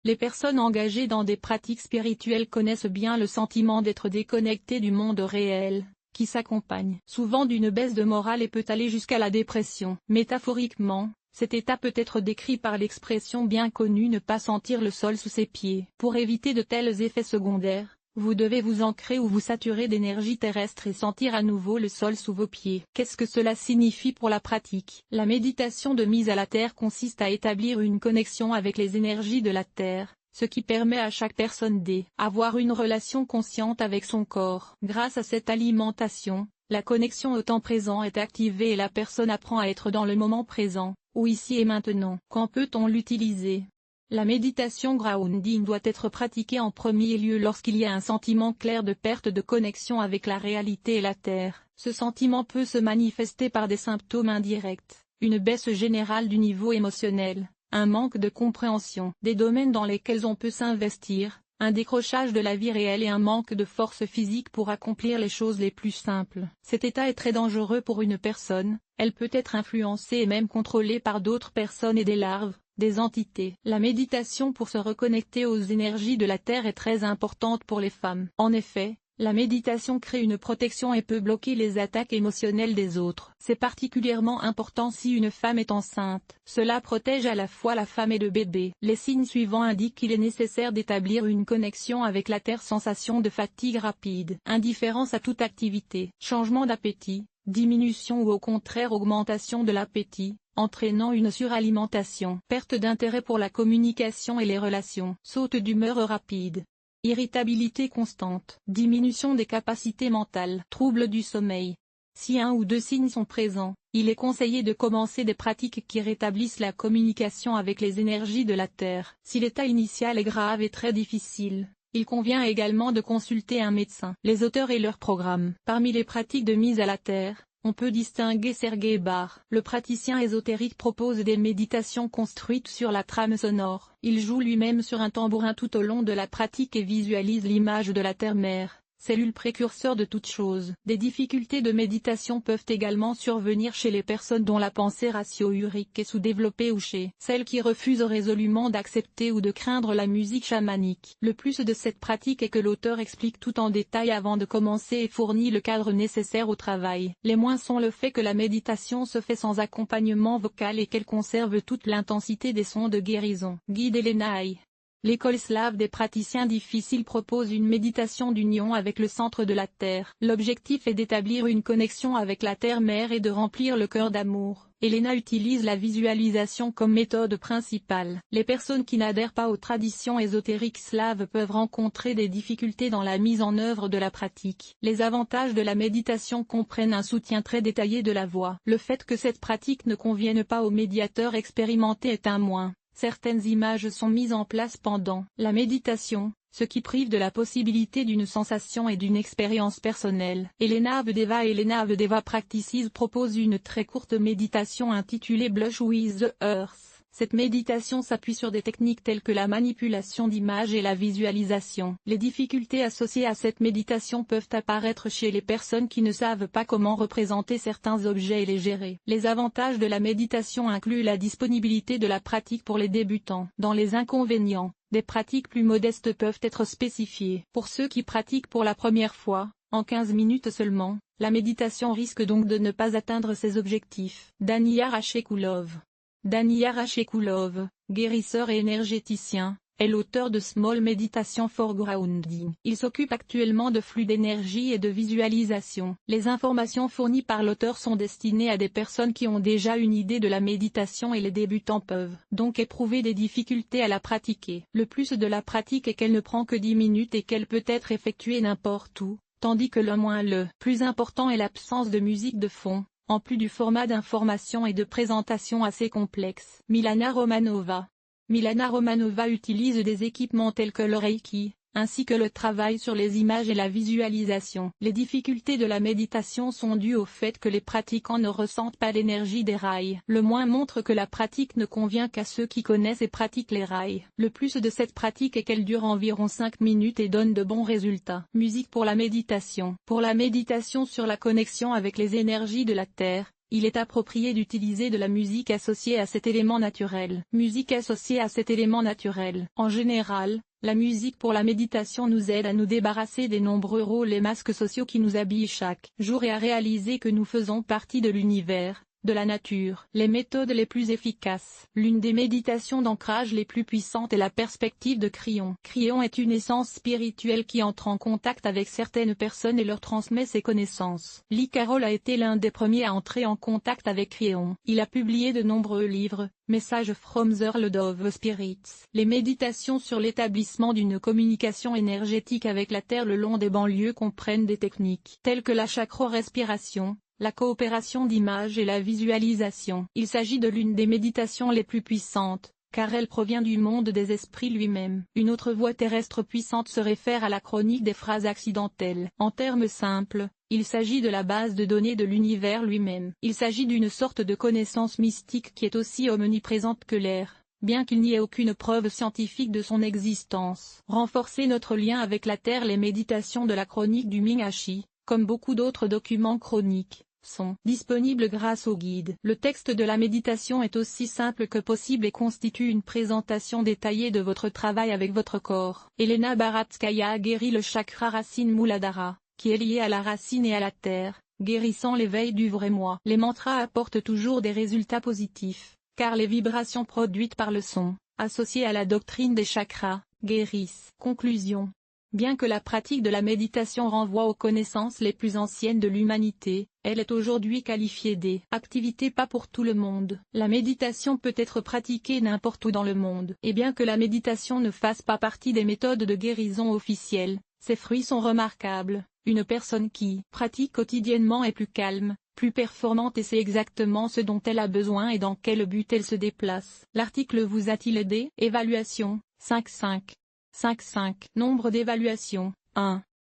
Les personnes engagées dans des pratiques spirituelles connaissent bien le sentiment d'être déconnectées du monde réel, qui s'accompagne souvent d'une baisse de morale et peut aller jusqu'à la dépression. Métaphoriquement, cet état peut être décrit par l'expression bien connue ne pas sentir le sol sous ses pieds. Pour éviter de tels effets secondaires, vous devez vous ancrer ou vous saturer d'énergie terrestre et sentir à nouveau le sol sous vos pieds. Qu'est-ce que cela signifie pour la pratique? La méditation de mise à la terre consiste à établir une connexion avec les énergies de la terre, ce qui permet à chaque personne d'avoir une relation consciente avec son corps. Grâce à cette alimentation, la connexion au temps présent est activée et la personne apprend à être dans le moment présent, ou ici et maintenant. Quand peut-on l'utiliser? La méditation grounding doit être pratiquée en premier lieu lorsqu'il y a un sentiment clair de perte de connexion avec la réalité et la terre. Ce sentiment peut se manifester par des symptômes indirects, une baisse générale du niveau émotionnel, un manque de compréhension des domaines dans lesquels on peut s'investir, un décrochage de la vie réelle et un manque de force physique pour accomplir les choses les plus simples. Cet état est très dangereux pour une personne, elle peut être influencée et même contrôlée par d'autres personnes et des larves, des entités. La méditation pour se reconnecter aux énergies de la Terre est très importante pour les femmes. En effet, la méditation crée une protection et peut bloquer les attaques émotionnelles des autres. C'est particulièrement important si une femme est enceinte. Cela protège à la fois la femme et le bébé. Les signes suivants indiquent qu'il est nécessaire d'établir une connexion avec la terre. Sensation de fatigue rapide, indifférence à toute activité, changement d'appétit, diminution ou au contraire augmentation de l'appétit, entraînant une suralimentation, perte d'intérêt pour la communication et les relations, saute d'humeur rapide. Irritabilité constante, diminution des capacités mentales, troubles du sommeil. Si un ou deux signes sont présents, il est conseillé de commencer des pratiques qui rétablissent la communication avec les énergies de la Terre. Si l'état initial est grave et très difficile, il convient également de consulter un médecin. Les auteurs et leurs programmes. Parmi les pratiques de mise à la Terre, on peut distinguer Sergey Bar. Le praticien ésotérique propose des méditations construites sur la trame sonore. Il joue lui-même sur un tambourin tout au long de la pratique et visualise l'image de la terre-mère, cellule précurseur de toute chose. Des difficultés de méditation peuvent également survenir chez les personnes dont la pensée ratio-urique est sous-développée ou chez celles qui refusent résolument d'accepter ou de craindre la musique chamanique. Le plus de cette pratique est que l'auteur explique tout en détail avant de commencer et fournit le cadre nécessaire au travail. Les moins sont le fait que la méditation se fait sans accompagnement vocal et qu'elle conserve toute l'intensité des sons de guérison. Guide Elenaï. L'école slave des praticiens difficiles propose une méditation d'union avec le centre de la Terre. L'objectif est d'établir une connexion avec la Terre-Mère et de remplir le cœur d'amour. Elena utilise la visualisation comme méthode principale. Les personnes qui n'adhèrent pas aux traditions ésotériques slaves peuvent rencontrer des difficultés dans la mise en œuvre de la pratique. Les avantages de la méditation comprennent un soutien très détaillé de la voix. Le fait que cette pratique ne convienne pas aux médiateurs expérimentés est un moins. Certaines images sont mises en place pendant la méditation, ce qui prive de la possibilité d'une sensation et d'une expérience personnelle. Elena Avdeva et Elena Avdeva Practices propose une très courte méditation intitulée Blush with the Earth. Cette méditation s'appuie sur des techniques telles que la manipulation d'images et la visualisation. Les difficultés associées à cette méditation peuvent apparaître chez les personnes qui ne savent pas comment représenter certains objets et les gérer. Les avantages de la méditation incluent la disponibilité de la pratique pour les débutants. Dans les inconvénients, des pratiques plus modestes peuvent être spécifiées. Pour ceux qui pratiquent pour la première fois, en 15 minutes seulement, la méditation risque donc de ne pas atteindre ses objectifs. Daniyar Achekulov. Daniyar Achekulov, guérisseur et énergéticien, est l'auteur de Small Meditation for Grounding. Il s'occupe actuellement de flux d'énergie et de visualisation. Les informations fournies par l'auteur sont destinées à des personnes qui ont déjà une idée de la méditation et les débutants peuvent donc éprouver des difficultés à la pratiquer. Le plus de la pratique est qu'elle ne prend que 10 minutes et qu'elle peut être effectuée n'importe où, tandis que le plus important est l'absence de musique de fond, en plus du format d'information et de présentation assez complexe. Milana Romanova. Milana Romanova utilise des équipements tels que le Reiki, ainsi que le travail sur les images et la visualisation. Les difficultés de la méditation sont dues au fait que les pratiquants ne ressentent pas l'énergie des rails. Le moins montre que la pratique ne convient qu'à ceux qui connaissent et pratiquent les rails. Le plus de cette pratique est qu'elle dure environ 5 minutes et donne de bons résultats. Musique pour la méditation. Pour la méditation sur la connexion avec les énergies de la Terre, il est approprié d'utiliser de la musique associée à cet élément naturel. Musique associée à cet élément naturel. En général, la musique pour la méditation nous aide à nous débarrasser des nombreux rôles et masques sociaux qui nous habillent chaque jour et à réaliser que nous faisons partie de l'univers, de la nature. Les méthodes les plus efficaces. L'une des méditations d'ancrage les plus puissantes est la perspective de Kryon. Kryon est une essence spirituelle qui entre en contact avec certaines personnes et leur transmet ses connaissances. Lee Carroll a été l'un des premiers à entrer en contact avec Kryon. Il a publié de nombreux livres, Messages from the Lord of the Spirits. Les méditations sur l'établissement d'une communication énergétique avec la Terre le long des banlieues comprennent des techniques telles que la chakra-respiration, la coopération d'images et la visualisation. Il s'agit de l'une des méditations les plus puissantes, car elle provient du monde des esprits lui-même. Une autre voie terrestre puissante se réfère à la chronique des phrases accidentelles. En termes simples, il s'agit de la base de données de l'univers lui-même. Il s'agit d'une sorte de connaissance mystique qui est aussi omniprésente que l'air, bien qu'il n'y ait aucune preuve scientifique de son existence. Renforcer notre lien avec la Terre. Les méditations de la chronique du Mingashi, comme beaucoup d'autres documents chroniques, sont disponibles grâce au guide. Le texte de la méditation est aussi simple que possible et constitue une présentation détaillée de votre travail avec votre corps. Elena Baratskaya a guéri le chakra racine Muladhara, qui est lié à la racine et à la terre, guérissant l'éveil du vrai moi. Les mantras apportent toujours des résultats positifs, car les vibrations produites par le son, associées à la doctrine des chakras, guérissent. Conclusion. Bien que la pratique de la méditation renvoie aux connaissances les plus anciennes de l'humanité, elle est aujourd'hui qualifiée d'activité pas pour tout le monde. La méditation peut être pratiquée n'importe où dans le monde. Et bien que la méditation ne fasse pas partie des méthodes de guérison officielles, ses fruits sont remarquables. Une personne qui pratique quotidiennement est plus calme, plus performante et sait exactement ce dont elle a besoin et dans quel but elle se déplace. L'article vous a-t-il aidé? Évaluation, 5,5. 5,5. Nombre d'évaluations, 1.